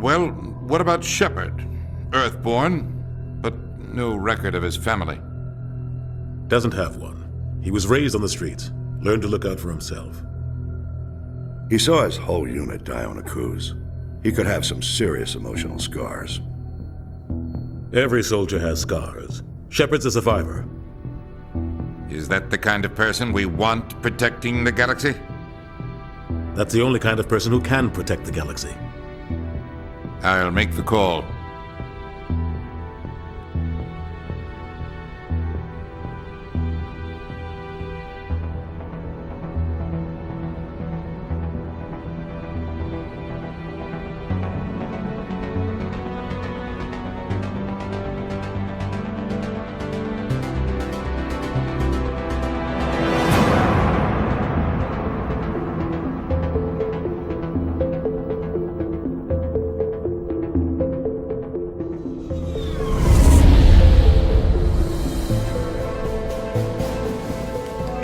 Well, what about Shepard? Earthborn, but no record of his family. Doesn't have one. He was raised on the streets, learned to look out for himself. He saw his whole unit die on a cruise. He could have some serious emotional scars. Every soldier has scars. Shepard's a survivor. Is that the kind of person we want protecting the galaxy? That's the only kind of person who can protect the galaxy. I'll make the call.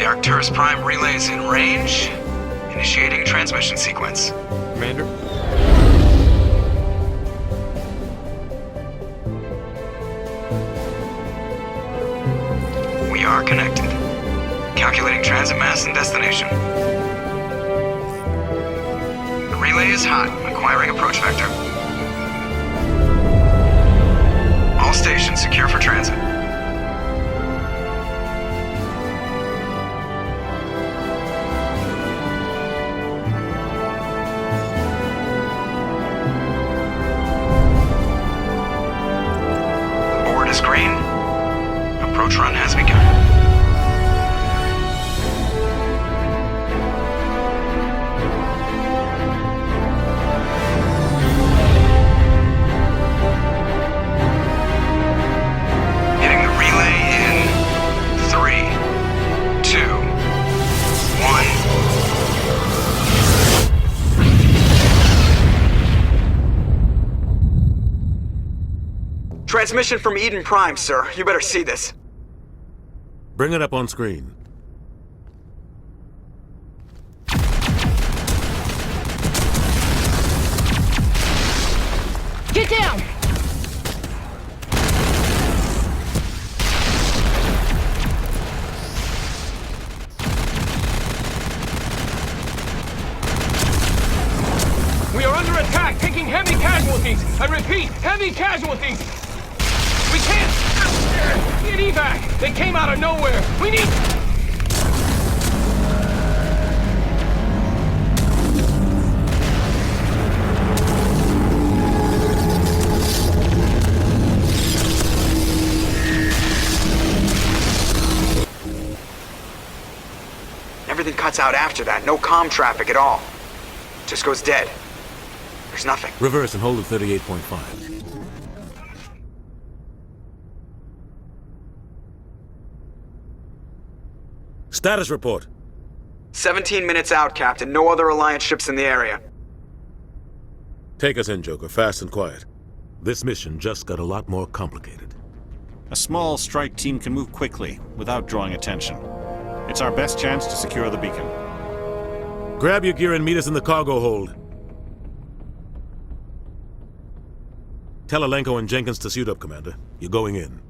Arcturus Prime relays in range. Initiating transmission sequence. Commander? We are connected. Calculating transit mass and destination. The relay is hot. Acquiring approach vector. All stations secure for transit. Green. Approach run has begun. Hitting the relay in 3, 2, 1. Transmission from Eden Prime, sir. You better see this. Bring it up on screen. Get down! We are under attack, taking heavy casualties. I repeat, heavy casualties. We can't get evac. They came out of nowhere. We need... Everything cuts out after that. No comm traffic at all. Just goes dead. There's nothing. Reverse and hold at 38.5. Status report. 17 minutes out, Captain. No other Alliance ships in the area. Take us in, Joker, fast and quiet. This mission just got a lot more complicated. A small strike team can move quickly, without drawing attention. It's our best chance to secure the beacon. Grab your gear and meet us in the cargo hold. Tell Alenko and Jenkins to suit up, Commander. You're going in.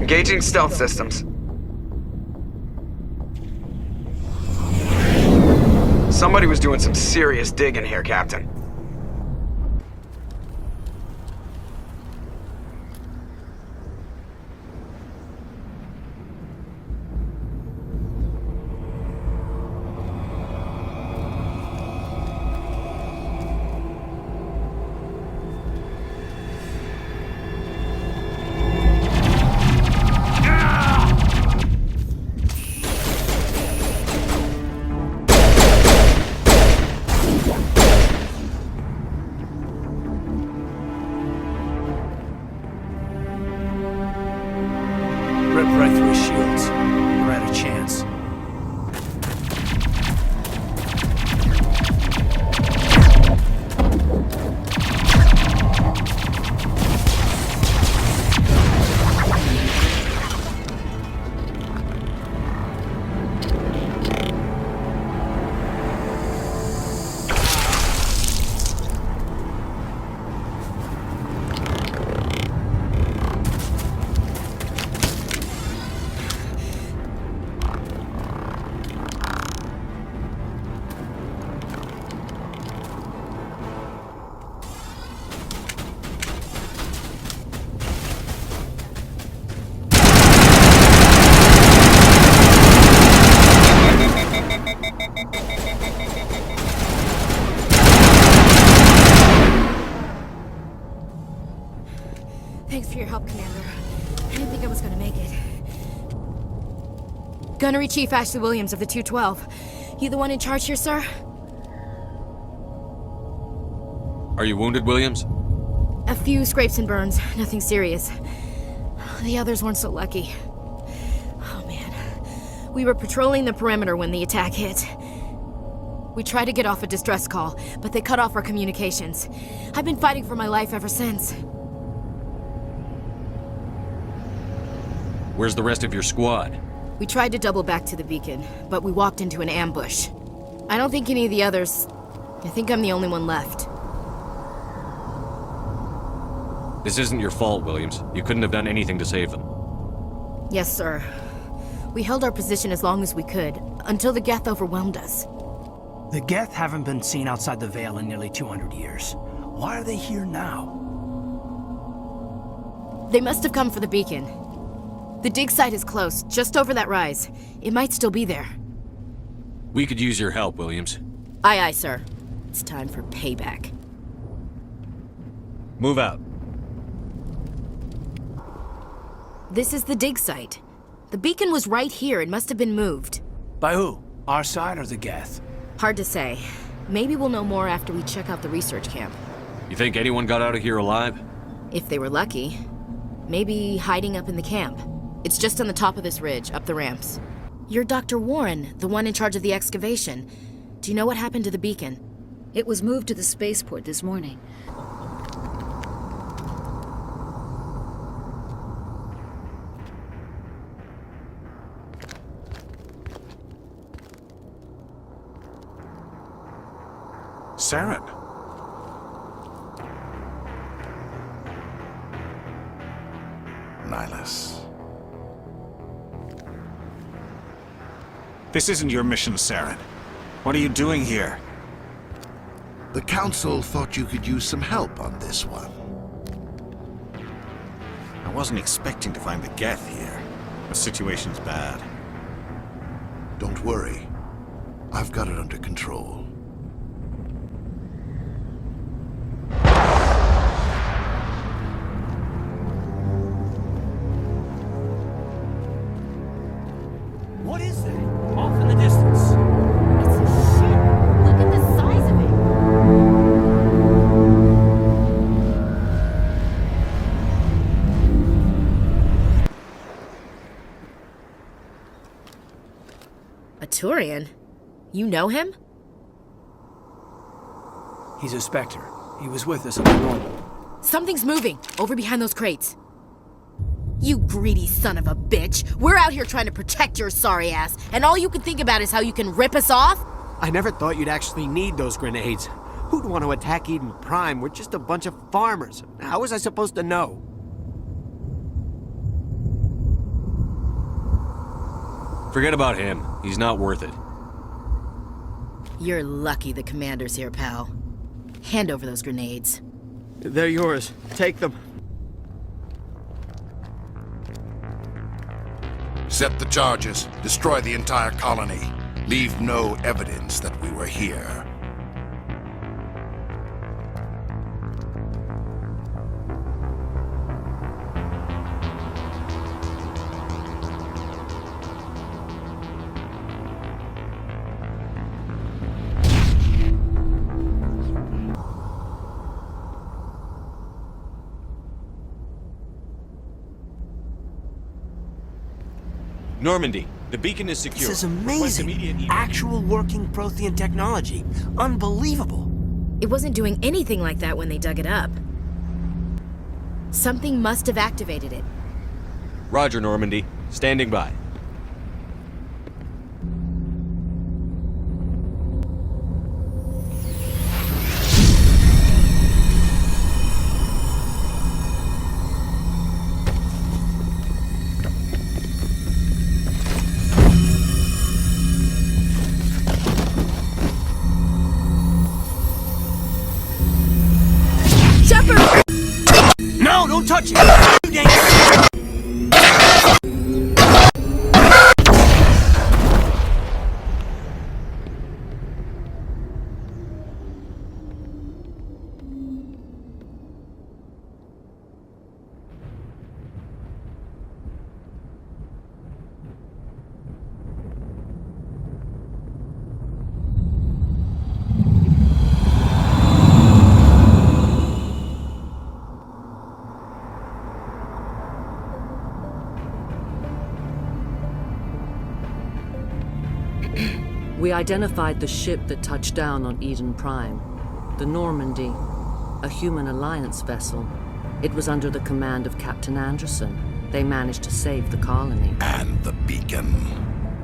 Engaging stealth systems. Somebody was doing some serious digging here, Captain. Right through his shields. We're out of chance. your help, Commander. I didn't think I was gonna make it. Gunnery Chief Ashley Williams of the 212. You the one in charge here, sir? Are you wounded, Williams? A few scrapes and burns, nothing serious. The others weren't so lucky. Oh man. We were patrolling the perimeter when the attack hit. We tried to get off a distress call, but they cut off our communications. I've been fighting for my life ever since. Where's the rest of your squad? We tried to double back to the beacon, but we walked into an ambush. I don't think any of the others... I think I'm the only one left. This isn't your fault, Williams. You couldn't have done anything to save them. Yes, sir. We held our position as long as we could, until the Geth overwhelmed us. The Geth haven't been seen outside the Veil in nearly 200 years. Why are they here now? They must have come for the beacon. The dig site is close, just over that rise. It might still be there. We could use your help, Williams. Aye, aye, sir. It's time for payback. Move out. This is the dig site. The beacon was right here. It must have been moved. By who? Our side or the Geth? Hard to say. Maybe we'll know more after we check out the research camp. You think anyone got out of here alive? If they were lucky. Maybe hiding up in the camp. It's just on the top of this ridge, up the ramps. You're Dr. Warren, the one in charge of the excavation. Do you know what happened to the beacon? It was moved to the spaceport this morning. Saren. Nihilus. This isn't your mission, Saren. What are you doing here? The Council thought you could use some help on this one. I wasn't expecting to find the Geth here. The situation's bad. Don't worry. I've got it under control. What is that? Off in the distance. Shit! Look at the size of it! A Turian? You know him? He's a Spectre. He was with us at the normal. Something's moving, over behind those crates. You greedy son of a bitch! We're out here trying to protect your sorry ass, and all you can think about is how you can rip us off? I never thought you'd actually need those grenades. Who'd want to attack Eden Prime? We're just a bunch of farmers. How was I supposed to know? Forget about him. He's not worth it. You're lucky the commander's here, pal. Hand over those grenades. They're yours. Take them. Set the charges. Destroy the entire colony. Leave no evidence that we were here. Normandy, the beacon is secure. This is amazing. Actual working Prothean technology. Unbelievable. It wasn't doing anything like that when they dug it up. Something must have activated it. Roger, Normandy. Standing by. No, don't touch it! Too dangerous! We identified the ship that touched down on Eden Prime. The Normandy, a human alliance vessel. It was under the command of Captain Anderson. They managed to save the colony. And the beacon.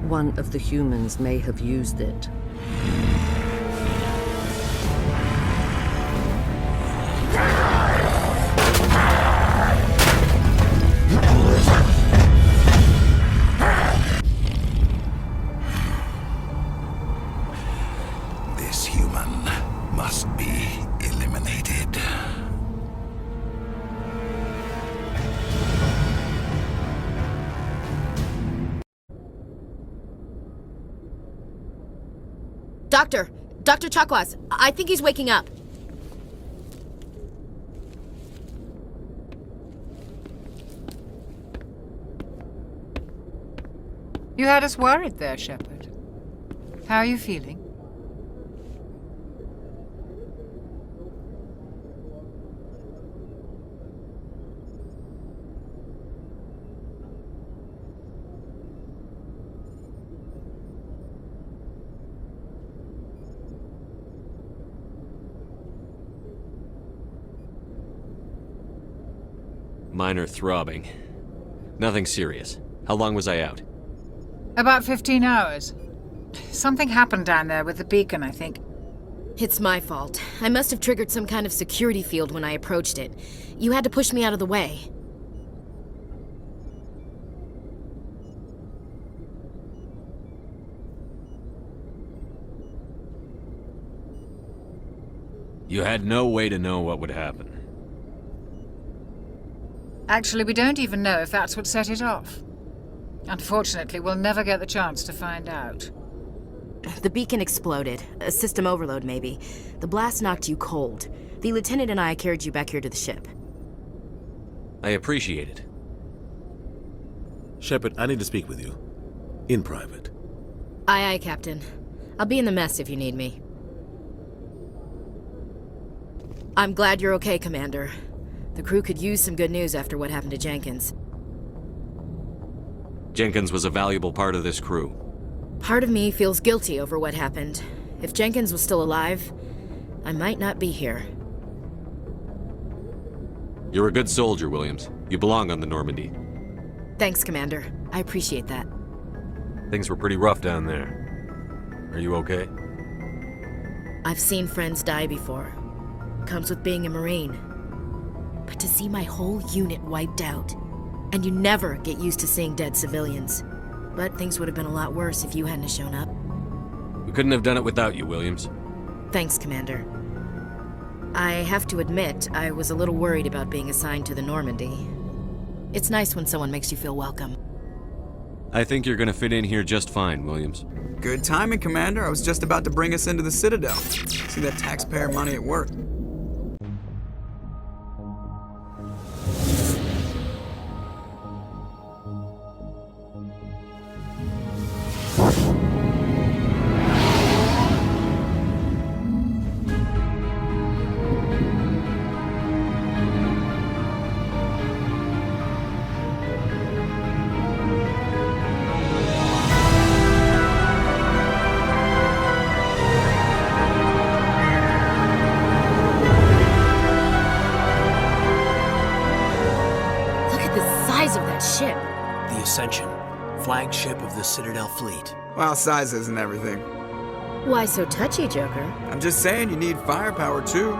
One of the humans may have used it. This human must be eliminated. Dr. Chakwas, I think he's waking up. You had us worried there, Shepard. How are you feeling? Minor throbbing. Nothing serious. How long was I out? About 15 hours. Something happened down there with the beacon, I think. It's my fault. I must have triggered some kind of security field when I approached it. You had to push me out of the way. You had no way to know what would happen. Actually, we don't even know if that's what set it off. Unfortunately, we'll never get the chance to find out. The beacon exploded. A system overload, maybe. The blast knocked you cold. The lieutenant and I carried you back here to the ship. I appreciate it. Shepard, I need to speak with you. In private. Aye, aye, Captain. I'll be in the mess if you need me. I'm glad you're okay, Commander. The crew could use some good news after what happened to Jenkins. Jenkins was a valuable part of this crew. Part of me feels guilty over what happened. If Jenkins was still alive, I might not be here. You're a good soldier, Williams. You belong on the Normandy. Thanks, Commander. I appreciate that. Things were pretty rough down there. Are you okay? I've seen friends die before. Comes with being a Marine. But to see my whole unit wiped out, and you never get used to seeing dead civilians. But things would have been a lot worse if you hadn't shown up. We couldn't have done it without you, Williams. Thanks, Commander. I have to admit, I was a little worried about being assigned to the Normandy. It's nice when someone makes you feel welcome. I think you're gonna fit in here just fine, Williams. Good timing, Commander. I was just about to bring us into the Citadel. See that taxpayer money at work. Flagship of the Citadel fleet. Well, size isn't everything. Why so touchy, Joker? I'm just saying you need firepower, too.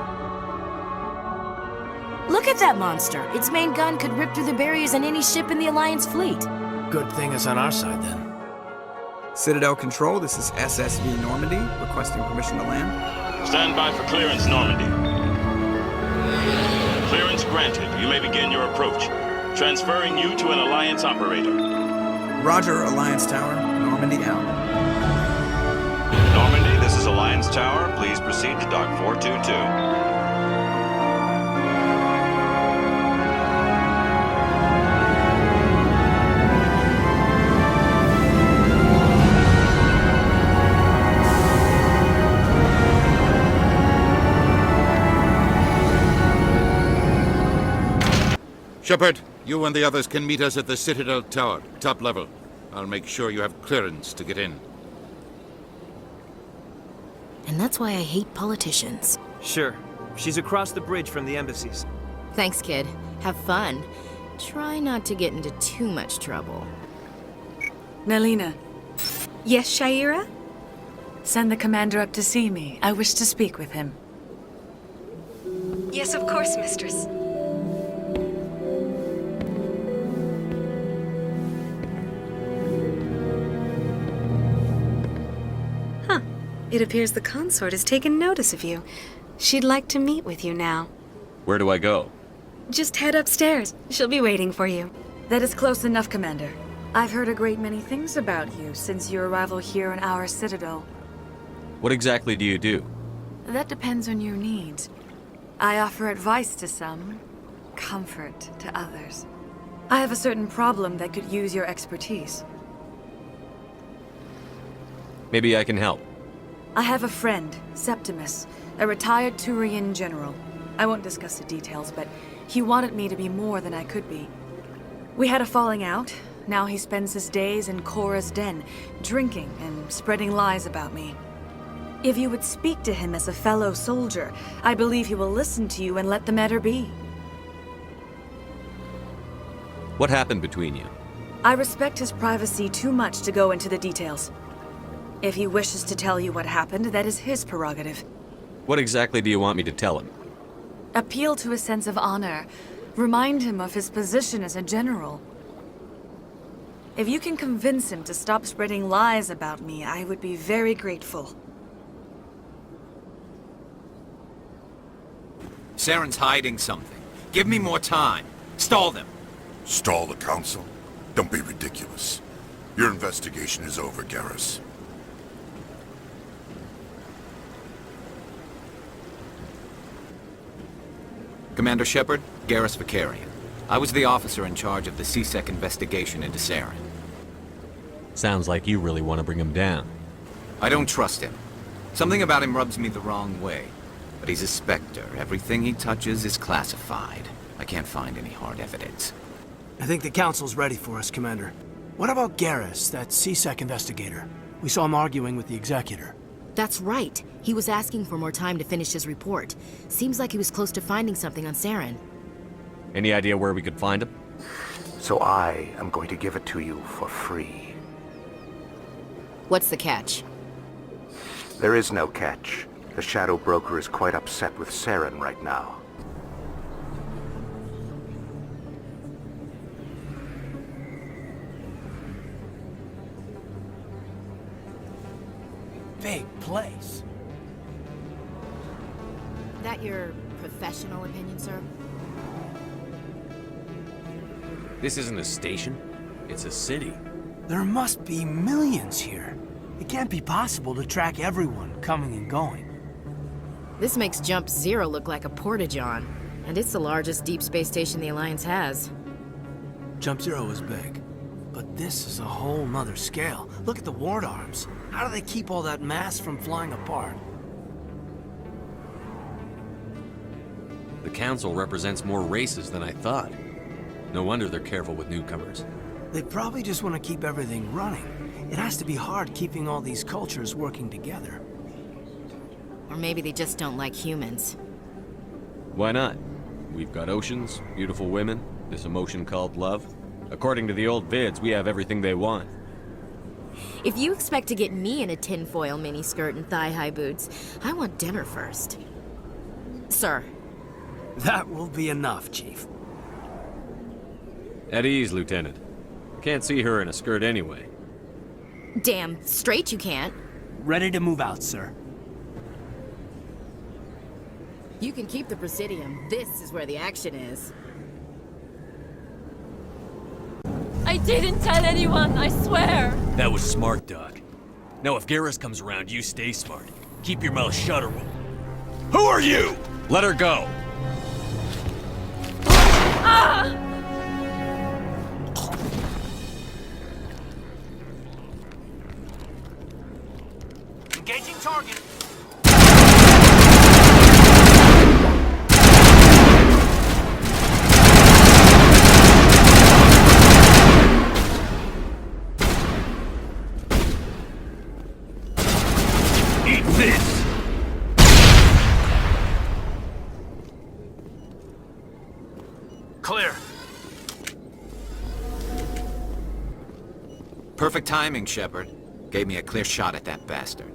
Look at that monster. Its main gun could rip through the barriers in any ship in the Alliance fleet. Good thing it's on our side, then. Citadel Control, this is SSV Normandy, requesting permission to land. Stand by for clearance, Normandy. Clearance granted. You may begin your approach. Transferring you to an Alliance operator. Roger, Alliance Tower. Normandy out. Normandy, this is Alliance Tower. Please proceed to Dock 422. Shepard, you and the others can meet us at the Citadel Tower, top level. I'll make sure you have clearance to get in. And that's why I hate politicians. Sure. She's across the bridge from the embassies. Thanks, kid. Have fun. Try not to get into too much trouble. Nalina. Yes, Shaira? Send the commander up to see me. I wish to speak with him. Yes, of course, mistress. Huh. It appears the consort has taken notice of you. She'd like to meet with you now. Where do I go? Just head upstairs. She'll be waiting for you. That is close enough, Commander. I've heard a great many things about you since your arrival here in our citadel. What exactly do you do? That depends on your needs. I offer advice to some, comfort to others. I have a certain problem that could use your expertise. Maybe I can help. I have a friend, Septimus, a retired Turian general. I won't discuss the details, but he wanted me to be more than I could be. We had a falling out. Now he spends his days in Korra's den, drinking and spreading lies about me. If you would speak to him as a fellow soldier, I believe he will listen to you and let the matter be. What happened between you? I respect his privacy too much to go into the details. If he wishes to tell you what happened, that is his prerogative. What exactly do you want me to tell him? Appeal to his sense of honor. Remind him of his position as a general. If you can convince him to stop spreading lies about me, I would be very grateful. Saren's hiding something. Give me more time. Stall them. Stall the council? Don't be ridiculous. Your investigation is over, Garrus. Commander Shepard, Garrus Vicarian. I was the officer in charge of the C-Sec investigation into Saren. Sounds like you really want to bring him down. I don't trust him. Something about him rubs me the wrong way. But he's a Spectre. Everything he touches is classified. I can't find any hard evidence. I think the council's ready for us, Commander. What about Garrus, that C-Sec investigator? We saw him arguing with the executor. That's right. He was asking for more time to finish his report. Seems like he was close to finding something on Saren. Any idea where we could find him? So I am going to give it to you for free. What's the catch? There is no catch. The Shadow Broker is quite upset with Saren right now. Big place. That your professional opinion, sir? This isn't a station. It's a city. There must be millions here. It can't be possible to track everyone coming and going. This makes Jump Zero look like a porta-john, and it's the largest deep space station the Alliance has. Jump Zero is big, but this is a whole nother scale. Look at the ward arms. How do they keep all that mass from flying apart? The Council represents more races than I thought. No wonder they're careful with newcomers. They probably just want to keep everything running. It has to be hard keeping all these cultures working together. Or maybe they just don't like humans. Why not? We've got oceans, beautiful women, this emotion called love. According to the old vids, we have everything they want. If you expect to get me in a tinfoil miniskirt and thigh-high boots, I want dinner first. Sir. That will be enough, Chief. At ease, Lieutenant. Can't see her in a skirt anyway. Damn straight you can't. Ready to move out, sir. You can keep the Presidium. This is where the action is. I didn't tell anyone, I swear! That was smart, Doc. Now if Garrus comes around, you stay smart. Keep your mouth shut or we'll... Who are you? Let her go! Ah! Engaging target. Eat this! Perfect timing, Shepard. Gave me a clear shot at that bastard.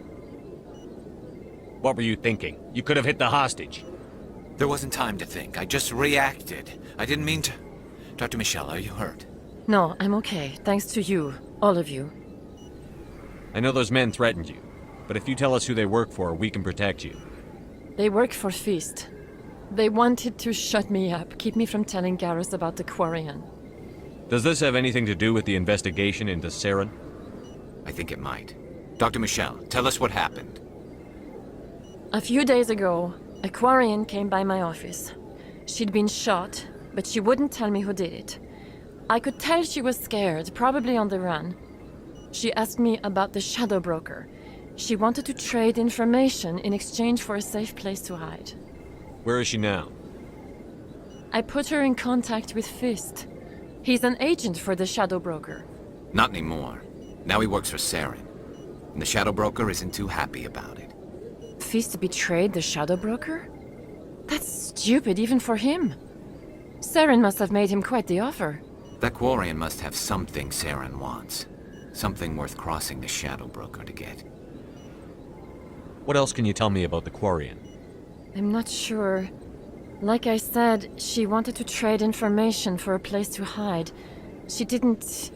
What were you thinking? You could have hit the hostage. There wasn't time to think. I just reacted. I didn't mean to... Dr. Michelle, are you hurt? No, I'm okay. Thanks to you. All of you. I know those men threatened you, but if you tell us who they work for, we can protect you. They work for Feast. They wanted to shut me up, keep me from telling Garrus about the Quarian. Does this have anything to do with the investigation into Saren? I think it might. Dr. Michelle, tell us what happened. A few days ago, a Quarian came by my office. She'd been shot, but she wouldn't tell me who did it. I could tell she was scared, probably on the run. She asked me about the Shadow Broker. She wanted to trade information in exchange for a safe place to hide. Where is she now? I put her in contact with Fist. He's an agent for the Shadow Broker. Not anymore. Now he works for Saren. And the Shadow Broker isn't too happy about it. Fist betrayed the Shadow Broker? That's stupid even for him. Saren must have made him quite the offer. That Quarian must have something Saren wants. Something worth crossing the Shadow Broker to get. What else can you tell me about the Quarian? I'm not sure. Like I said, she wanted to trade information for a place to hide. She didn't...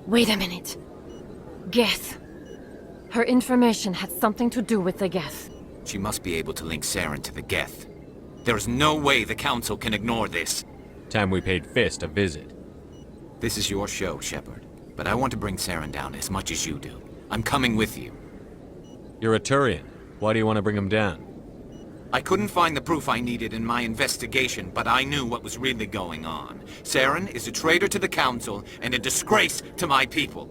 Wait a minute. Geth. Her information had something to do with the Geth. She must be able to link Saren to the Geth. There is no way the Council can ignore this. Time we paid Fist a visit. This is your show, Shepard. But I want to bring Saren down as much as you do. I'm coming with you. You're a Turian. Why do you want to bring him down? I couldn't find the proof I needed in my investigation, but I knew what was really going on. Saren is a traitor to the Council and a disgrace to my people.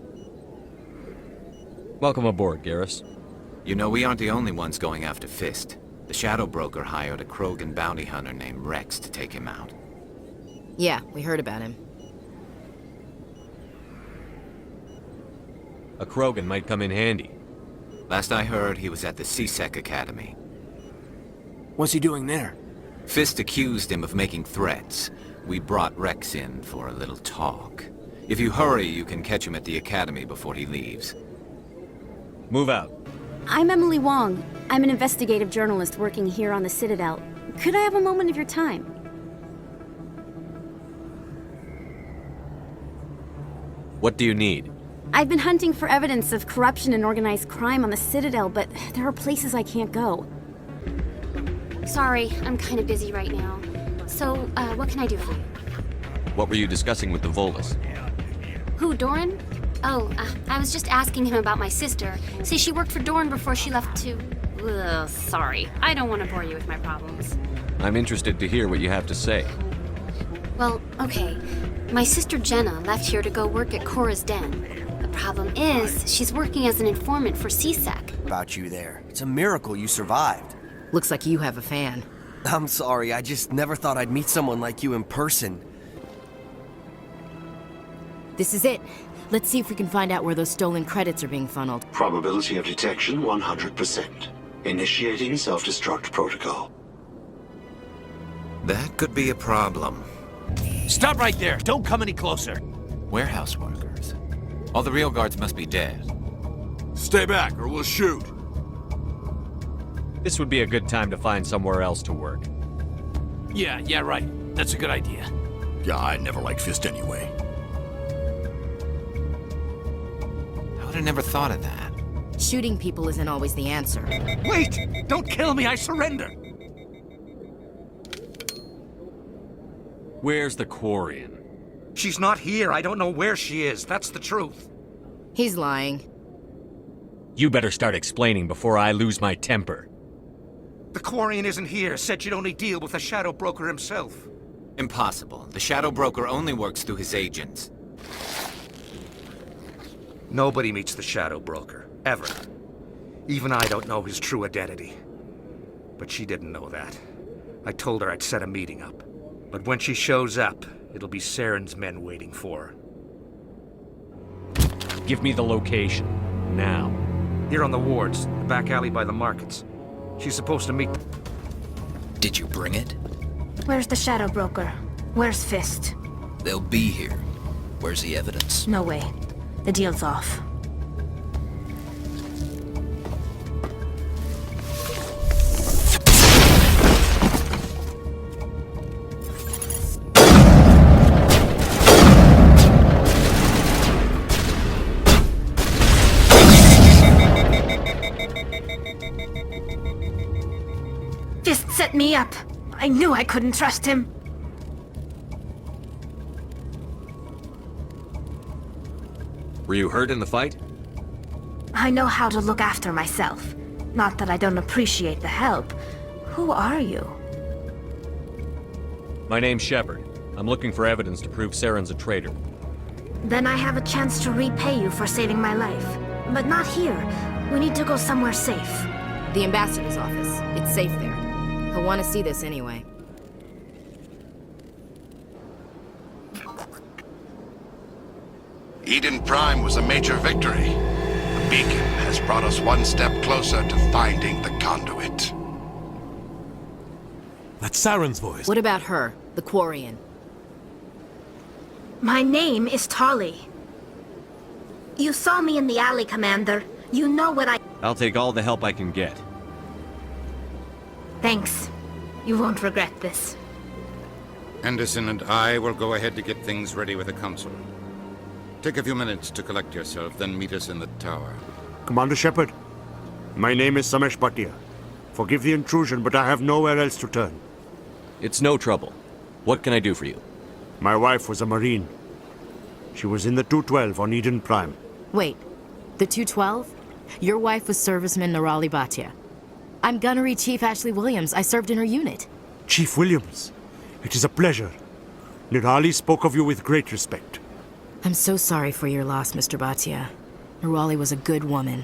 Welcome aboard, Garrus. You know, we aren't the only ones going after Fist. The Shadow Broker hired a Krogan bounty hunter named Rex to take him out. Yeah, we heard about him. A Krogan might come in handy. Last I heard, he was at the CSEC Academy. What's he doing there? Fist accused him of making threats. We brought Rex in for a little talk. If you hurry, you can catch him at the Academy before he leaves. Move out. I'm Emily Wong. I'm an investigative journalist working here on the Citadel. Could I have a moment of your time? What do you need? I've been hunting for evidence of corruption and organized crime on the Citadel, but there are places I can't go. Sorry, I'm kind of busy right now. So, what can I do for you? What were you discussing with the Volus? Who, Doran? Oh, I was just asking him about my sister. See, she worked for Doran before she left to... Ugh, sorry. I don't want to bore you with my problems. I'm interested to hear what you have to say. Well, okay. My sister Jenna left here to go work at Cora's Den. The problem is, she's working as an informant for CSEC. About you there. It's a miracle you survived. Looks like you have a fan. I'm sorry, I just never thought I'd meet someone like you in person. This is it. Let's see if we can find out where those stolen credits are being funneled. Probability of detection 100%. Initiating self-destruct protocol. That could be a problem. Stop right there! Don't come any closer! Warehouse workers. All the real guards must be dead. Stay back, or we'll shoot. This would be a good time to find somewhere else to work. Yeah, right. That's a good idea. Yeah, I never liked Fist anyway. I would have never thought of that. Shooting people isn't always the answer. Wait! Don't kill me, I surrender! Where's the Quarian? She's not here. I don't know where she is. That's the truth. He's lying. You better start explaining before I lose my temper. The Quarian isn't here. Said she'd only deal with the Shadow Broker himself. Impossible. The Shadow Broker only works through his agents. Nobody meets the Shadow Broker. Ever. Even I don't know his true identity. But she didn't know that. I told her I'd set a meeting up. But when she shows up, it'll be Saren's men waiting for her. Give me the location. Now. Here on the wards, the back alley by the markets. She's supposed to meet... Did you bring it? Where's the Shadow Broker? Where's Fist? They'll be here. Where's the evidence? No way. The deal's off. Just set me up. I knew I couldn't trust him. Were you hurt in the fight? I know how to look after myself. Not that I don't appreciate the help. Who are you? My name's Shepard. I'm looking for evidence to prove Saren's a traitor. Then I have a chance to repay you for saving my life. But not here. We need to go somewhere safe. The ambassador's office. It's safe there. He'll want to see this anyway. Eden Prime was a major victory. The beacon has brought us one step closer to finding the conduit. That's Saren's voice. What about her, the Quarian? My name is Tali. You saw me in the alley, Commander. You know what I... I'll take all the help I can get. Thanks. You won't regret this. Anderson and I will go ahead to get things ready with the Council. Take a few minutes to collect yourself, then meet us in the tower. Commander Shepard, my name is Samesh Bhatia. Forgive the intrusion, but I have nowhere else to turn. It's no trouble. What can I do for you? My wife was a Marine. She was in the 212 on Eden Prime. Wait, the 212? Your wife was serviceman Nirali Bhatia. I'm Gunnery Chief Ashley Williams. I served in her unit. Chief Williams, it is a pleasure. Nirali spoke of you with great respect. I'm so sorry for your loss, Mr. Bhatia. Nirali was a good woman.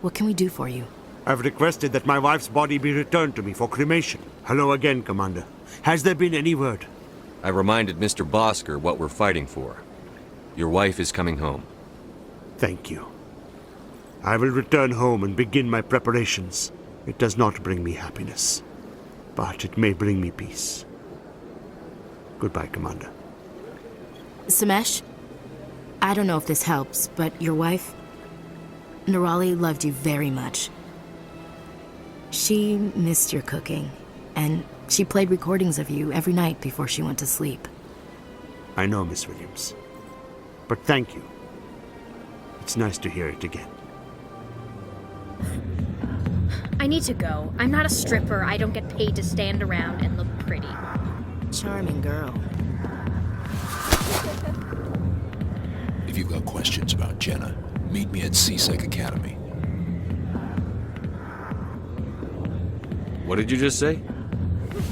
What can we do for you? I've requested that my wife's body be returned to me for cremation. Hello again, Commander. Has there been any word? I reminded Mr. Bosker what we're fighting for. Your wife is coming home. Thank you. I will return home and begin my preparations. It does not bring me happiness, but it may bring me peace. Goodbye, Commander. Samesh, I don't know if this helps, but your wife, Nirali, loved you very much. She missed your cooking, and she played recordings of you every night before she went to sleep. I know, Miss Williams. But thank you. It's nice to hear it again. I need to go. I'm not a stripper. I don't get paid to stand around and look pretty. Charming girl. If you've got questions about Jenna, meet me at CSEC Academy. What did you just say?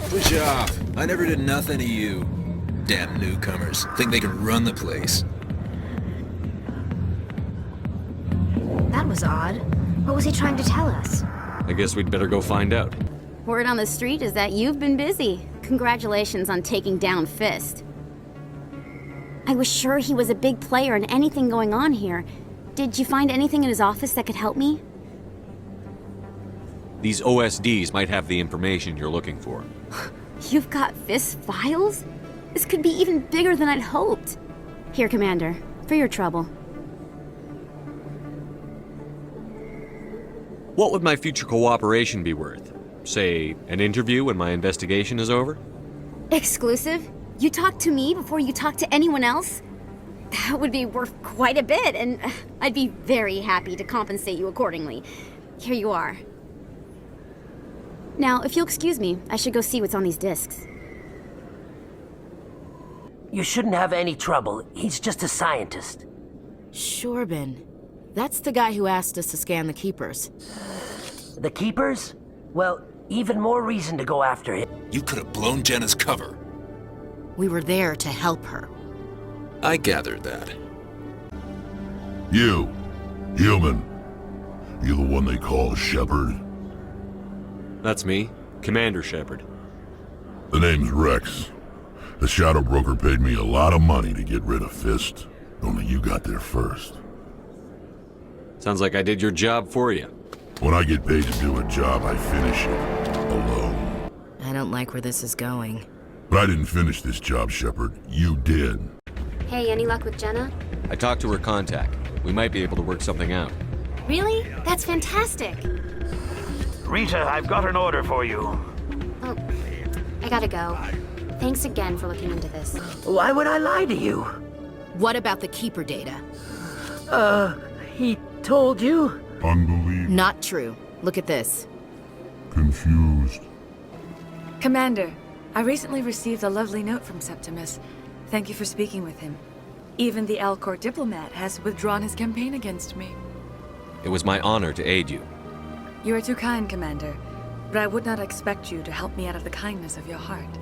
Push off. I never did nothing to you. Damn newcomers. Think they can run the place. That was odd. What was he trying to tell us? I guess we'd better go find out. Word on the street is that you've been busy. Congratulations on taking down Fist. I was sure he was a big player in anything going on here. Did you find anything in his office that could help me? These OSDs might have the information you're looking for. You've got Fist's files? This could be even bigger than I'd hoped. Here, Commander, for your trouble. What would my future cooperation be worth? Say, an interview when my investigation is over? Exclusive? You talk to me before you talk to anyone else? That would be worth quite a bit, and I'd be very happy to compensate you accordingly. Here you are. Now, if you'll excuse me, I should go see what's on these discs. You shouldn't have any trouble. He's just a scientist. Shorbin. That's the guy who asked us to scan the Keepers. The Keepers? Well, even more reason to go after him. You could have blown Jenna's cover. We were there to help her. I gathered that. You, human. You the one they call Shepard? That's me, Commander Shepard. The name's Rex. The Shadow Broker paid me a lot of money to get rid of Fist. Only you got there first. Sounds like I did your job for you. When I get paid to do a job, I finish it. Alone. I don't like where this is going. But I didn't finish this job, Shepard. You did. Hey, any luck with Jenna? I talked to her contact. We might be able to work something out. Really? That's fantastic. Rita, I've got an order for you. Oh, I gotta go. Thanks again for looking into this. Why would I lie to you? What about the Keeper data? He told you? Unbelievable. Not true. Look at this. Confused. Commander, I recently received a lovely note from Septimus. Thank you for speaking with him. Even the Alcor diplomat has withdrawn his campaign against me. It was my honor to aid you. You are too kind, Commander, but I would not expect you to help me out of the kindness of your heart.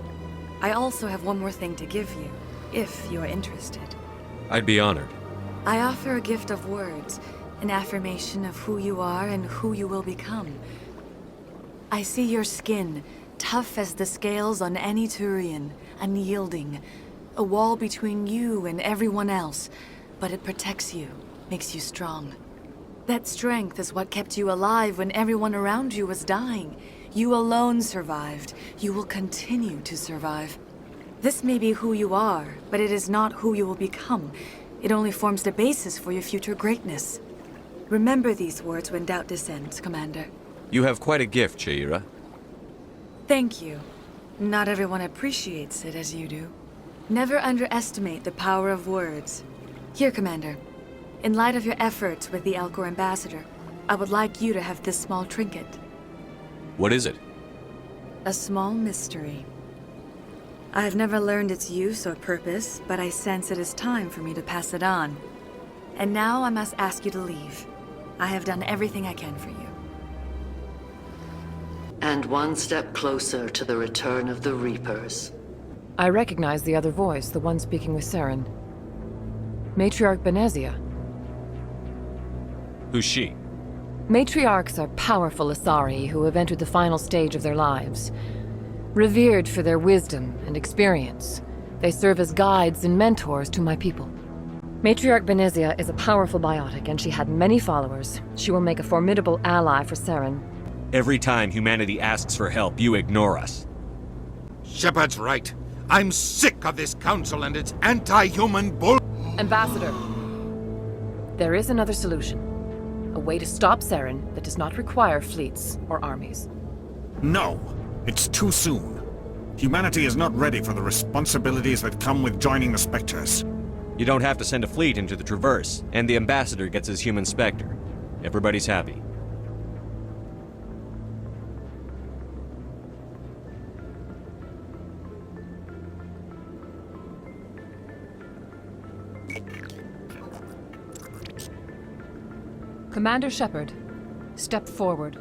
I also have one more thing to give you, if you are interested. I'd be honored. I offer a gift of words, an affirmation of who you are and who you will become. I see your skin, tough as the scales on any Turian, unyielding, a wall between you and everyone else, but it protects you, makes you strong. That strength is what kept you alive when everyone around you was dying. You alone survived. You will continue to survive. This may be who you are, but it is not who you will become. It only forms the basis for your future greatness. Remember these words when doubt descends, Commander. You have quite a gift, Cheira. Thank you. Not everyone appreciates it as you do. Never underestimate the power of words. Here, Commander. In light of your efforts with the Alcor ambassador, I would like you to have this small trinket. What is it? A small mystery. I have never learned its use or purpose, but I sense it is time for me to pass it on. And now I must ask you to leave. I have done everything I can for you. And one step closer to the return of the Reapers. I recognize the other voice, the one speaking with Saren. Matriarch Benezia. Who's she? Matriarchs are powerful Asari who have entered the final stage of their lives. Revered for their wisdom and experience, they serve as guides and mentors to my people. Matriarch Benezia is a powerful biotic, and she had many followers. She will make a formidable ally for Saren. Every time humanity asks for help, you ignore us. Shepard's right. I'm sick of this council and its anti-human bull... Ambassador, there is another solution. A way to stop Saren that does not require fleets or armies. No, it's too soon. Humanity is not ready for the responsibilities that come with joining the Spectres. You don't have to send a fleet into the Traverse, and the ambassador gets his human Spectre. Everybody's happy. Commander Shepard, step forward.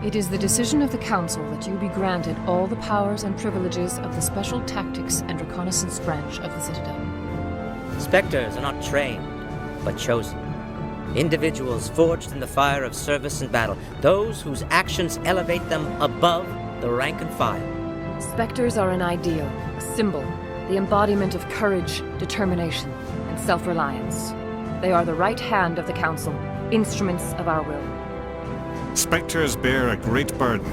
It is the decision of the Council that you be granted all the powers and privileges of the Special Tactics and Reconnaissance branch of the Citadel. Spectres are not trained, but chosen. Individuals forged in the fire of service and battle, those whose actions elevate them above the rank and file. Spectres are an ideal, a symbol, the embodiment of courage, determination, and self-reliance. They are the right hand of the Council, instruments of our will. Spectres bear a great burden.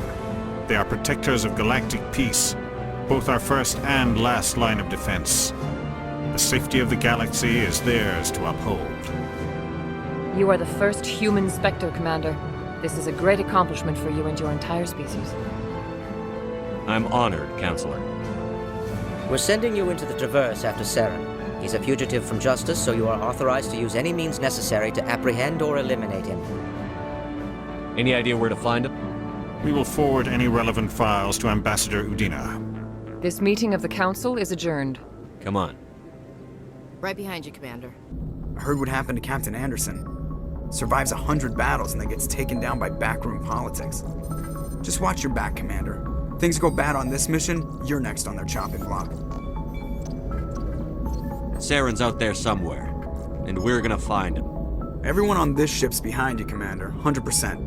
They are protectors of galactic peace, both our first and last line of defense. The safety of the galaxy is theirs to uphold. You are the first human Spectre, Commander. This is a great accomplishment for you and your entire species. I'm honored, Counselor. We're sending you into the Traverse after Saren. He's a fugitive from justice, so you are authorized to use any means necessary to apprehend or eliminate him. Any idea where to find him? We will forward any relevant files to Ambassador Udina. This meeting of the Council is adjourned. Come on. Right behind you, Commander. I heard what happened to Captain Anderson. Survives 100 battles and then gets taken down by backroom politics. Just watch your back, Commander. Things go bad on this mission, you're next on their chopping block. Saren's out there somewhere, and we're gonna find him. Everyone on this ship's behind you, Commander. 100%.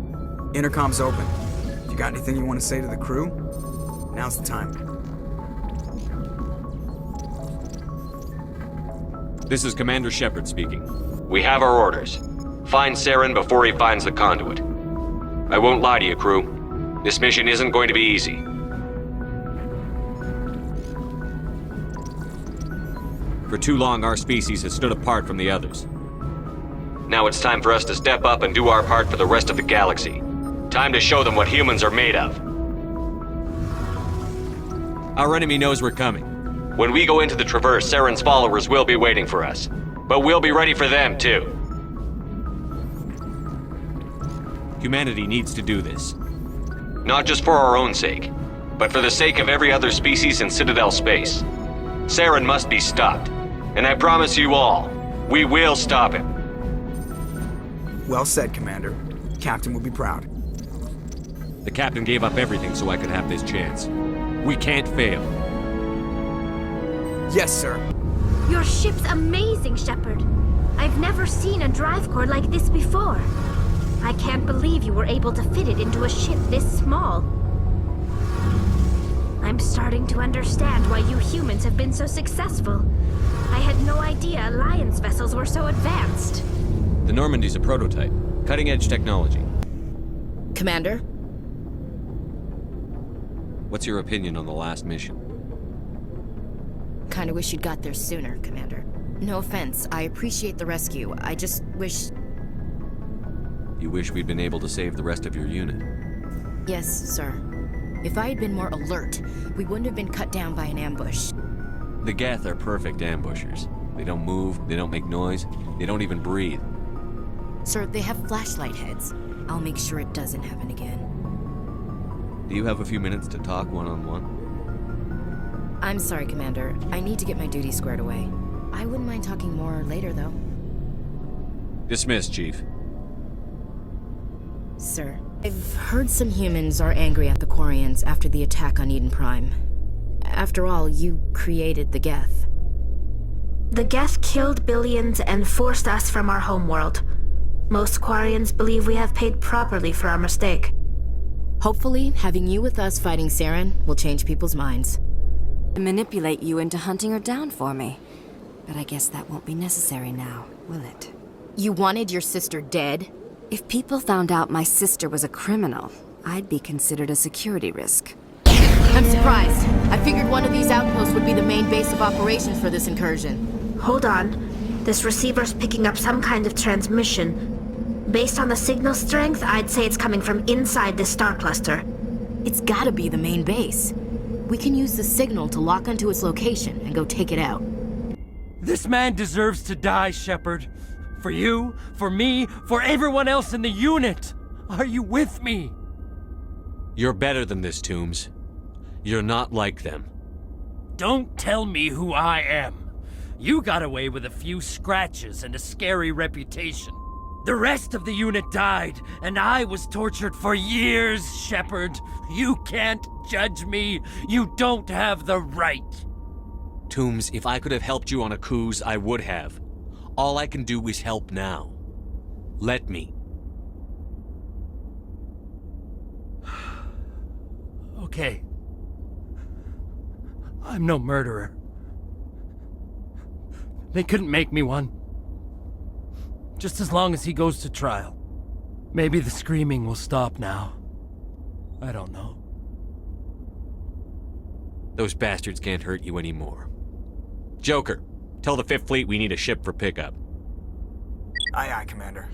Intercom's open. If you Got anything you want to say to the crew? Now's the time. This is Commander Shepard speaking. We have our orders. Find Saren before he finds the conduit. I won't lie to you, crew. This mission isn't going to be easy. For too long, our species has stood apart from the others. Now it's time for us to step up and do our part for the rest of the galaxy. Time to show them what humans are made of. Our enemy knows we're coming. When we go into the Traverse, Saren's followers will be waiting for us. But we'll be ready for them, too. Humanity needs to do this. Not just for our own sake, but for the sake of every other species in Citadel space. Saren must be stopped. And I promise you all, we will stop him. Well said, Commander. Captain will be proud. The captain gave up everything so I could have this chance. We can't fail. Yes, sir. Your ship's amazing, Shepard. I've never seen a drive core like this before. I can't believe you were able to fit it into a ship this small. I'm starting to understand why you humans have been so successful. I had no idea Alliance vessels were so advanced. The Normandy's a prototype. Cutting-edge technology. Commander? What's your opinion on the last mission? Kinda wish you'd got there sooner, Commander. No offense, I appreciate the rescue. I just wish... You wish we'd been able to save the rest of your unit? Yes, sir. If I had been more alert, we wouldn't have been cut down by an ambush. The Geth are perfect ambushers. They don't move, they don't make noise, they don't even breathe. Sir, they have flashlight heads. I'll make sure it doesn't happen again. Do you have a few minutes to talk one-on-one? I'm sorry, Commander. I need to get my duty squared away. I wouldn't mind talking more later, though. Dismissed, Chief. Sir, I've heard some humans are angry at the Quarians after the attack on Eden Prime. After all, you created the Geth. The Geth killed billions and forced us from our homeworld. Most Quarians believe we have paid properly for our mistake. Hopefully, having you with us fighting Saren will change people's minds. Manipulate you into hunting her down for me. But I guess that won't be necessary now, will it? You wanted your sister dead? If people found out my sister was a criminal, I'd be considered a security risk. I'm surprised. I figured one of these outposts would be the main base of operations for this incursion. Hold on. This receiver's picking up some kind of transmission. Based on the signal strength, I'd say it's coming from inside this star cluster. It's gotta be the main base. We can use the signal to lock onto its location and go take it out. This man deserves to die, Shepard. For you, for me, for everyone else in the unit. Are you with me? You're better than this, Toombs. You're not like them. Don't tell me who I am. You got away with a few scratches and a scary reputation. The rest of the unit died, and I was tortured for years, Shepard. You can't judge me. You don't have the right. Toombs, if I could have helped you on a cruise, I would have. All I can do is help now. Let me. Okay. I'm no murderer. They couldn't make me one. Just as long as he goes to trial. Maybe the screaming will stop now. I don't know. Those bastards can't hurt you anymore. Joker, tell the 5th Fleet we need a ship for pickup. Aye, aye, Commander.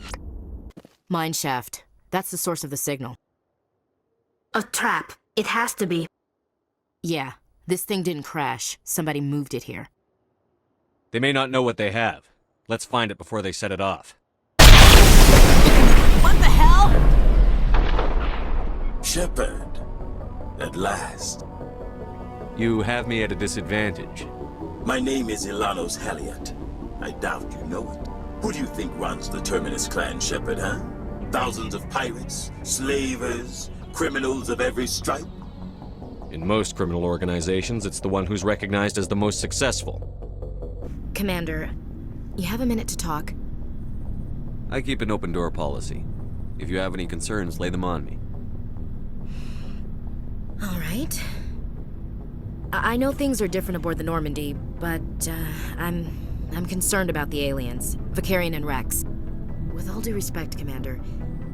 Mine shaft. That's the source of the signal. A trap. It has to be. Yeah, this thing didn't crash. Somebody moved it here. They may not know what they have. Let's find it before they set it off. What the hell? Shepard. At last. You have me at a disadvantage. My name is Ilanos Haliat. I doubt you know it. Who do you think runs the Terminus clan, Shepard, huh? Thousands of pirates, slavers, criminals of every stripe? In most criminal organizations, it's the one who's recognized as the most successful. Commander, you have a minute to talk? I keep an open door policy. If you have any concerns, lay them on me. right. I know things are different aboard the Normandy, but I'm concerned about the aliens, Vicarian and Rex. With all due respect, Commander,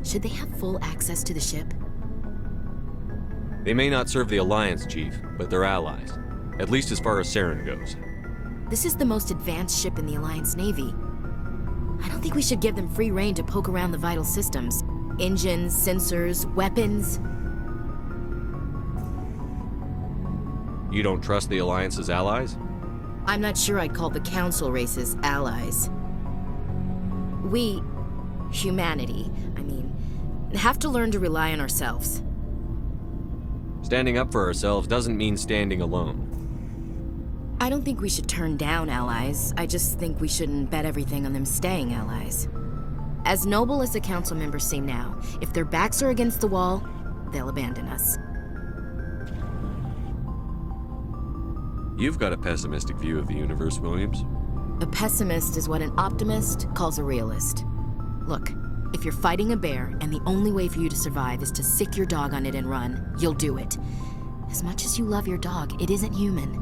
should they have full access to the ship? They may not serve the Alliance, Chief, but they're allies. At least as far as Saren goes. This is the most advanced ship in the Alliance Navy. I don't think we should give them free rein to poke around the vital systems. Engines, sensors, weapons. You don't trust the Alliance's allies? I'm not sure I'd call the Council races allies. We, humanity, have to learn to rely on ourselves. Standing up for ourselves doesn't mean standing alone. I don't think we should turn down allies. I just think we shouldn't bet everything on them staying allies. As noble as the Council members seem now, if their backs are against the wall, they'll abandon us. You've got a pessimistic view of the universe, Williams. A pessimist is what an optimist calls a realist. Look, if you're fighting a bear and the only way for you to survive is to sick your dog on it and run, you'll do it. As much as you love your dog, it isn't human.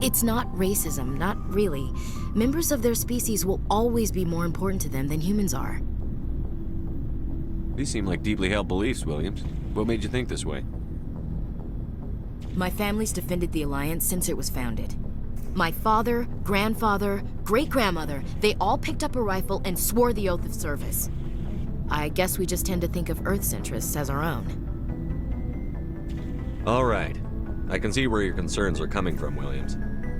It's not racism, not really. Members of their species will always be more important to them than humans are. These seem like deeply held beliefs, Williams. What made you think this way? My family's defended the Alliance since it was founded. My father, grandfather, great-grandmother, they all picked up a rifle and swore the oath of service. I guess we just tend to think of Earth's interests as our own. All right. I can see where your concerns are coming from, Williams.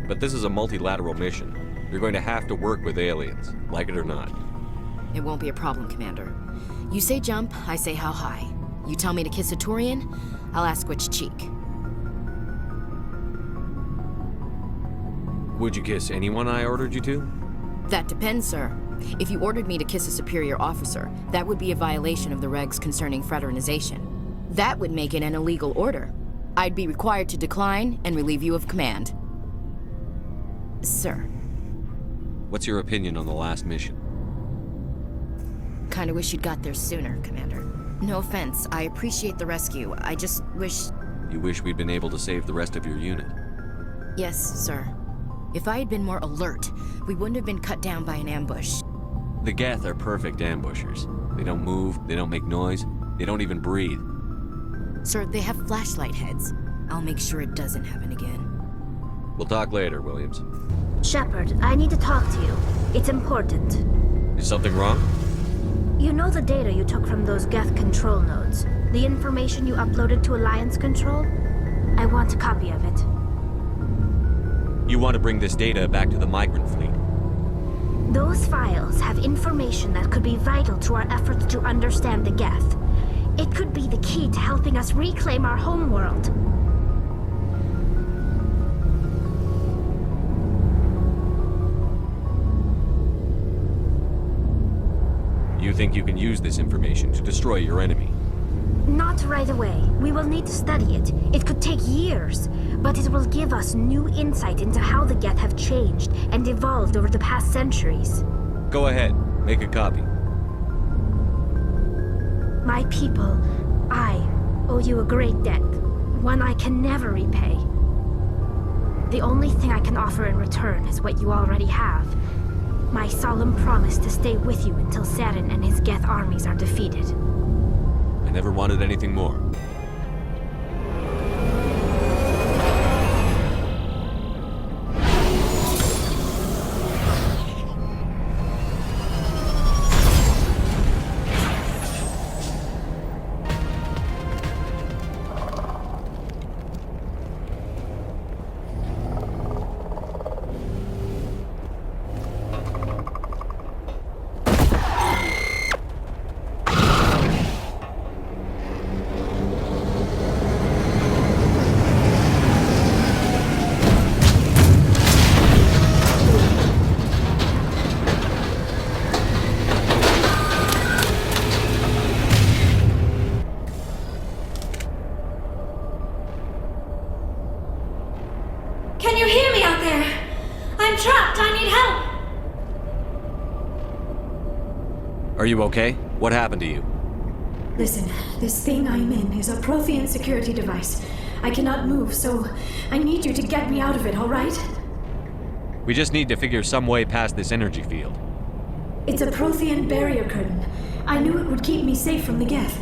But this is a multilateral mission. You're going to have to work with aliens, like it or not. It won't be a problem, Commander. You say jump, I say how high. You tell me to kiss a Turian, I'll ask which cheek. Would you kiss anyone I ordered you to? That depends, sir. If you ordered me to kiss a superior officer, that would be a violation of the regs concerning fraternization. That would make it an illegal order. I'd be required to decline and relieve you of command. Sir. What's your opinion on the last mission? Kinda wish you'd got there sooner, Commander. No offense, I appreciate the rescue. I just wish... You wish we'd been able to save the rest of your unit? Yes, sir. If I had been more alert, we wouldn't have been cut down by an ambush. The Geth are perfect ambushers. They don't move, they don't make noise, they don't even breathe. Sir, they have flashlight heads. I'll make sure it doesn't happen again. We'll talk later, Williams. Shepard, I need to talk to you. It's important. Is something wrong? You know the data you took from those Geth control nodes? The information you uploaded to Alliance Control? I want a copy of it. You want to bring this data back to the migrant fleet? Those files have information that could be vital to our efforts to understand the Geth. It could be the key to helping us reclaim our homeworld. You think you can use this information to destroy your enemy? Not right away. We will need to study it. It could take years, but it will give us new insight into how the Geth have changed and evolved over the past centuries. Go ahead. Make a copy. My people, I owe you a great debt, one I can never repay. The only thing I can offer in return is what you already have. My solemn promise to stay with you until Saren and his Geth armies are defeated. I never wanted anything more. Can you hear me out there? I'm trapped. I need help. Are you okay? What happened to you? Listen, this thing I'm in is a Prothean security device. I cannot move, so I need you to get me out of it, all right? We just need to figure some way past this energy field. It's a Prothean barrier curtain. I knew it would keep me safe from the Geth.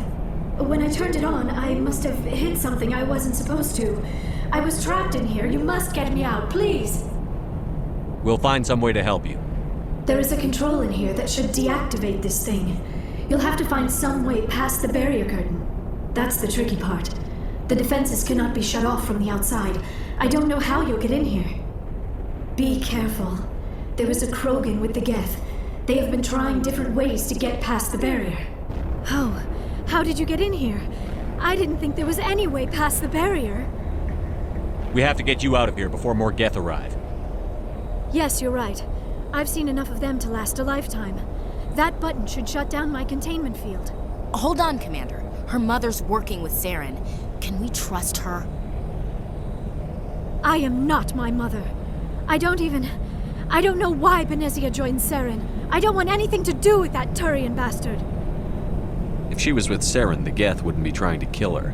When I turned it on, I must have hit something I wasn't supposed to. I was trapped in here. You must get me out, please. We'll find some way to help you. There is a control in here that should deactivate this thing. You'll have to find some way past the barrier curtain. That's the tricky part. The defenses cannot be shut off from the outside. I don't know how you'll get in here. Be careful. There was a Krogan with the Geth. They have been trying different ways to get past the barrier. How did you get in here? I didn't think there was any way past the barrier. We have to get you out of here before more Geth arrive. Yes, you're right. I've seen enough of them to last a lifetime. That button should shut down my containment field. Hold on, Commander. Her mother's working with Saren. Can we trust her? I am not my mother. I don't know why Benezia joined Saren. I don't want anything to do with that Turian bastard. If she was with Saren, the Geth wouldn't be trying to kill her.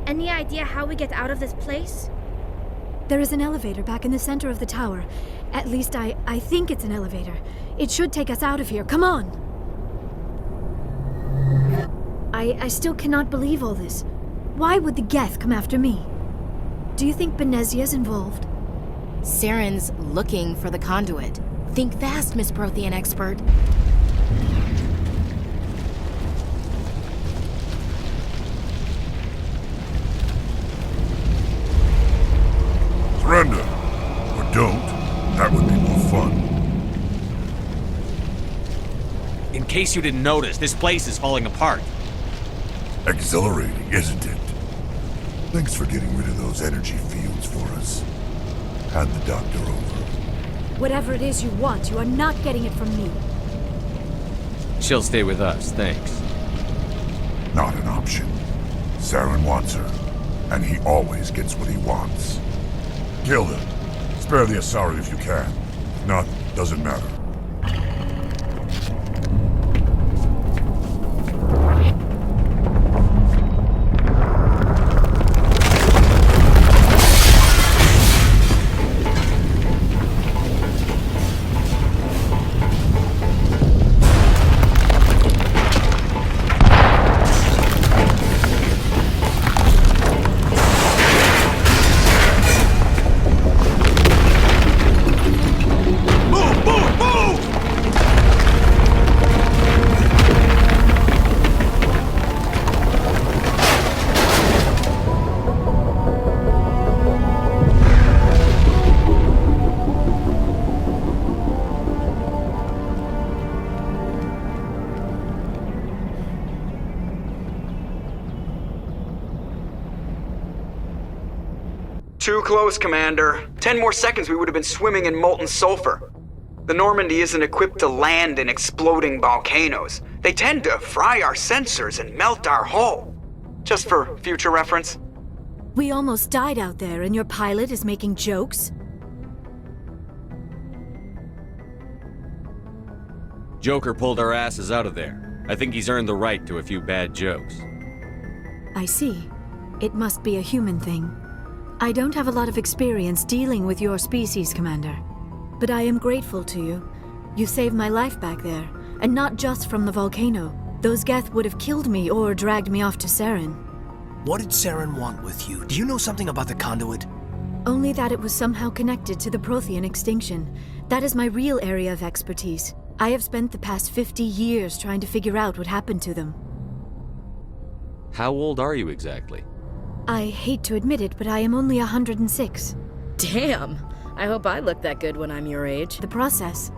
Any idea how we get out of this place? There is an elevator back in the center of the tower. At least I think it's an elevator. It should take us out of here. Come on! I still cannot believe all this. Why would the Geth come after me? Do you think Benezia's involved? Saren's looking for the conduit. Think fast, Miss Prothean expert. Surrender. Or don't. That would be more fun. In case you didn't notice, this place is falling apart. Exhilarating, isn't it? Thanks for getting rid of those energy fields for us. Hand the doctor over. Whatever it is you want, you are not getting it from me. She'll stay with us, thanks. Not an option. Saren wants her, and he always gets what he wants. Kill her. Spare the Asari if you can. If not, doesn't matter. Too close, Commander. 10 more seconds we would have been swimming in molten sulfur. The Normandy isn't equipped to land in exploding volcanoes. They tend to fry our sensors and melt our hull. Just for future reference. We almost died out there, and your pilot is making jokes? Joker pulled our asses out of there. I think he's earned the right to a few bad jokes. I see. It must be a human thing. I don't have a lot of experience dealing with your species, Commander. But I am grateful to you. You saved my life back there, and not just from the volcano. Those Geth would have killed me or dragged me off to Saren. What did Saren want with you? Do you know something about the conduit? Only that it was somehow connected to the Prothean extinction. That is my real area of expertise. I have spent the past 50 years trying to figure out what happened to them. How old are you exactly? I hate to admit it, but I am only 106. Damn! I hope I look that good when I'm your age. The process.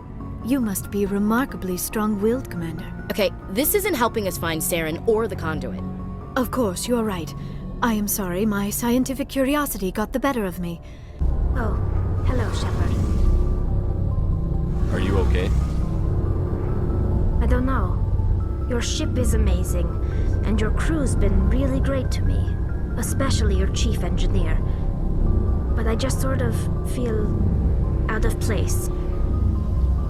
You must be remarkably strong-willed, Commander. Okay, this isn't helping us find Saren or the conduit. Of course, you are right. I am sorry, my scientific curiosity got the better of me. Oh, hello, Shepard. Are you okay? I don't know. Your ship is amazing, and your crew's been really great to me. especially your chief engineer. But I just sort of feel out of place.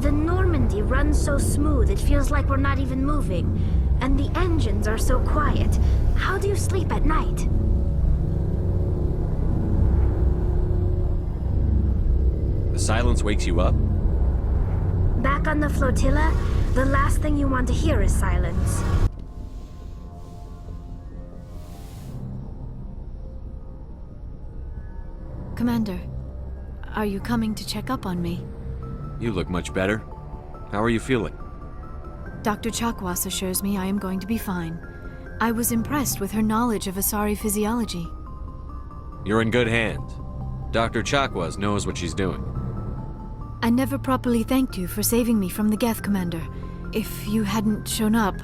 The Normandy runs so smooth it feels like we're not even moving, and the engines are so quiet. How do you sleep at night? The silence wakes you up? Back on the flotilla, the last thing you want to hear is silence. Commander, are you coming to check up on me? You look much better. How are you feeling? Dr. Chakwas assures me I am going to be fine. I was impressed with her knowledge of Asari physiology. You're in good hands. Dr. Chakwas knows what she's doing. I never properly thanked you for saving me from the Geth, Commander. If you hadn't shown up,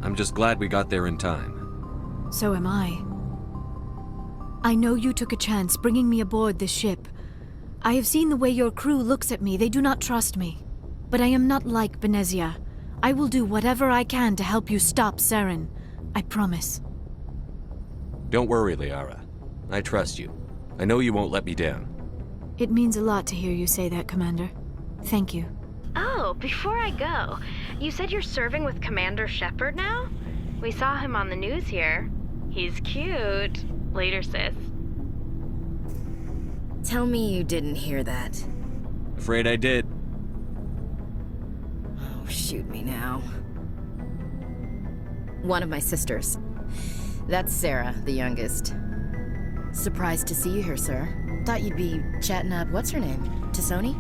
I'm just glad we got there in time. So am I. I know you took a chance bringing me aboard this ship. I have seen the way your crew looks at me. They do not trust me. But I am not like Benezia. I will do whatever I can to help you stop Saren. I promise. Don't worry, Liara. I trust you. I know you won't let me down. It means a lot to hear you say that, Commander. Thank you. Oh, before I go, you said you're serving with Commander Shepard now? We saw him on the news here. He's cute. Later, sis. Tell me you didn't hear that. Afraid I did. Oh, shoot me now. One of my sisters. That's Sarah, the youngest. Surprised to see you here, sir. Thought you'd be chatting up, what's her name? Tassoni?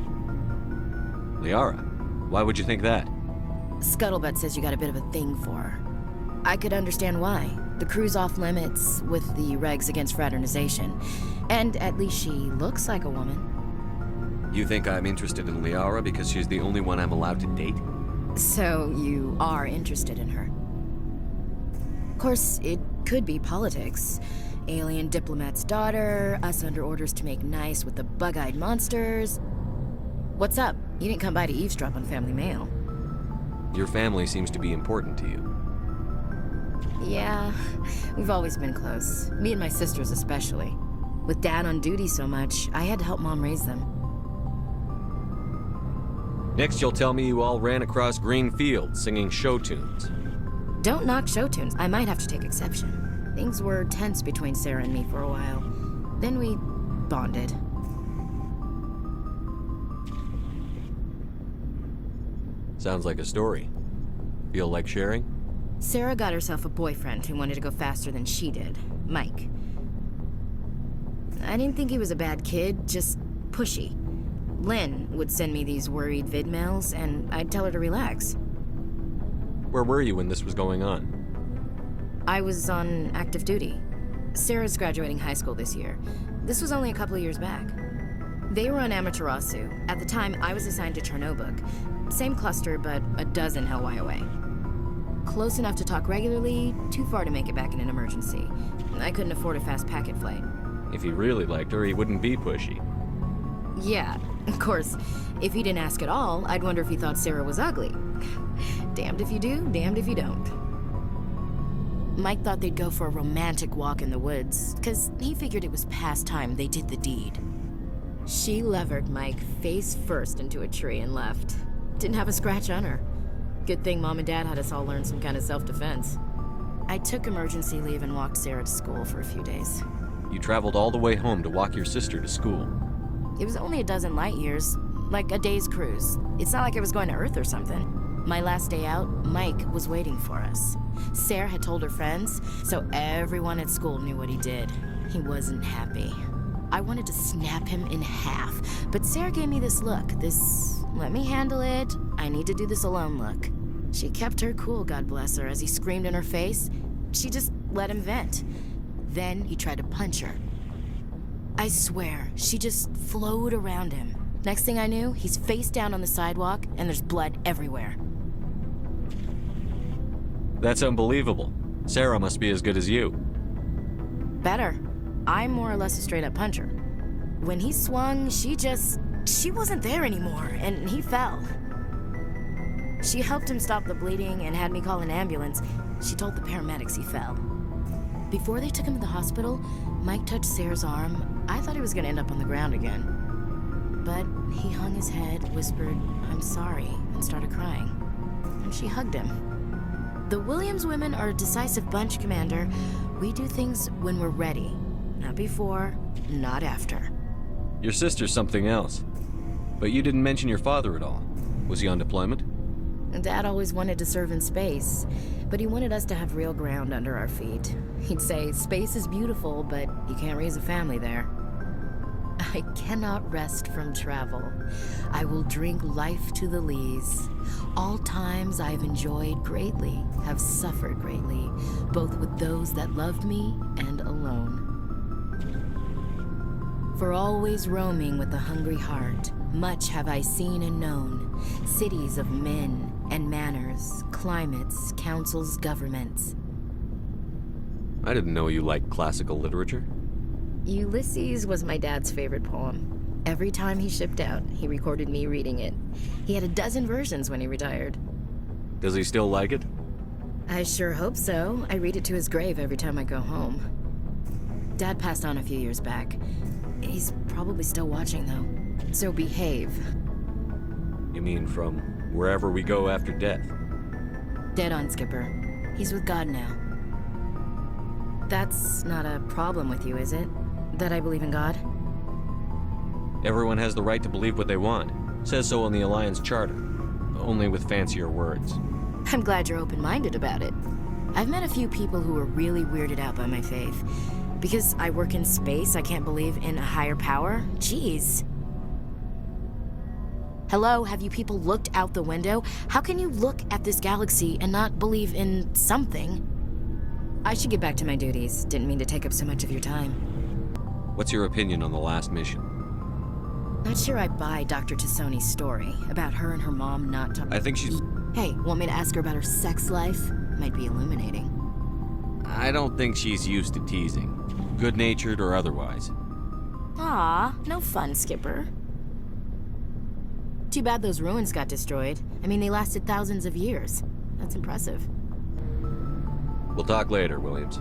Liara, why would you think that? Scuttlebutt says you got a bit of a thing for her. I could understand why. The crew's off limits with the regs against fraternization. And at least she looks like a woman. You think I'm interested in Liara because she's the only one I'm allowed to date? So you are interested in her. Of course, it could be politics. Alien diplomat's daughter, us under orders to make nice with the bug-eyed monsters. What's up? You didn't come by to eavesdrop on family mail. Your family seems to be important to you. Yeah, we've always been close. Me and my sisters especially. With Dad on duty so much, I had to help Mom raise them. Next you'll tell me you all ran across green fields singing show tunes. Don't knock show tunes. I might have to take exception. Things were tense between Sarah and me for a while. Then we bonded. Sounds like a story. Feel like sharing? Sarah got herself a boyfriend who wanted to go faster than she did, Mike. I didn't think he was a bad kid, just pushy. Lynn would send me these worried vid mails, and I'd tell her to relax. Where were you when this was going on? I was on active duty. Sarah's graduating high school this year. This was only a couple of years back. They were on Amaterasu. At the time, I was assigned to Chernobog. Same cluster, but a dozen Hellway away. Close enough to talk regularly, too far to make it back in an emergency. I couldn't afford a fast packet flight. If he really liked her, he wouldn't be pushy. Yeah, of course. If he didn't ask at all, I'd wonder if he thought Sarah was ugly. Damned if you do, damned if you don't. Mike thought they'd go for a romantic walk in the woods, because he figured it was past time they did the deed. She levered Mike face first into a tree and left. Didn't have a scratch on her. Good thing Mom and Dad had us all learn some kind of self-defense. I took emergency leave and walked Sarah to school for a few days. You traveled all the way home to walk your sister to school. It was only a dozen light years, like a day's cruise. It's not like I was going to Earth or something. My last day out, Mike was waiting for us. Sarah had told her friends, so everyone at school knew what he did. He wasn't happy. I wanted to snap him in half, but Sarah gave me this look, this let me handle it, I need to do this alone look. She kept her cool, God bless her, as he screamed in her face. She just let him vent. Then he tried to punch her. I swear, she just flowed around him. Next thing I knew, he's face down on the sidewalk, and there's blood everywhere. That's unbelievable. Sarah must be as good as you. Better. I'm more or less a straight-up puncher. When he swung, she wasn't there anymore, and he fell. She helped him stop the bleeding and had me call an ambulance. She told the paramedics he fell. Before they took him to the hospital, Mike touched Sarah's arm. I thought he was gonna end up on the ground again. But he hung his head, whispered, "I'm sorry," and started crying. And she hugged him. The Williams women are a decisive bunch, Commander. We do things when we're ready. Not before, not after. Your sister's something else. But you didn't mention your father at all. Was he on deployment? Dad always wanted to serve in space, but he wanted us to have real ground under our feet. He'd say, space is beautiful, but you can't raise a family there. I cannot rest from travel. I will drink life to the lees. All times I have enjoyed greatly, have suffered greatly, both with those that loved me and alone. For always roaming with a hungry heart, much have I seen and known, cities of men and manners, climates, councils, governments. I didn't know you liked classical literature. Ulysses was my dad's favorite poem. Every time he shipped out, he recorded me reading it. He had a dozen versions when he retired. Does he still like it? I sure hope so. I read it to his grave every time I go home. Dad passed on a few years back. He's probably still watching, though. So behave. You mean from wherever we go after death? Dead on, Skipper. He's with God now. That's not a problem with you, is it? That I believe in God? Everyone has the right to believe what they want. Says so in the Alliance Charter. Only with fancier words. I'm glad you're open-minded about it. I've met a few people who are really weirded out by my faith. Because I work in space, I can't believe in a higher power? Jeez. Hello, have you people looked out the window? How can you look at this galaxy and not believe in something? I should get back to my duties. Didn't mean to take up so much of your time. What's your opinion on the last mission? Not sure I buy Dr. Tassoni's story about her and her mom not talking. I think she's... Hey, want me to ask her about her sex life? Might be illuminating. I don't think she's used to teasing. Good-natured or otherwise. Aw, no fun, Skipper. Too bad those ruins got destroyed. I mean, they lasted thousands of years. That's impressive. We'll talk later, Williams.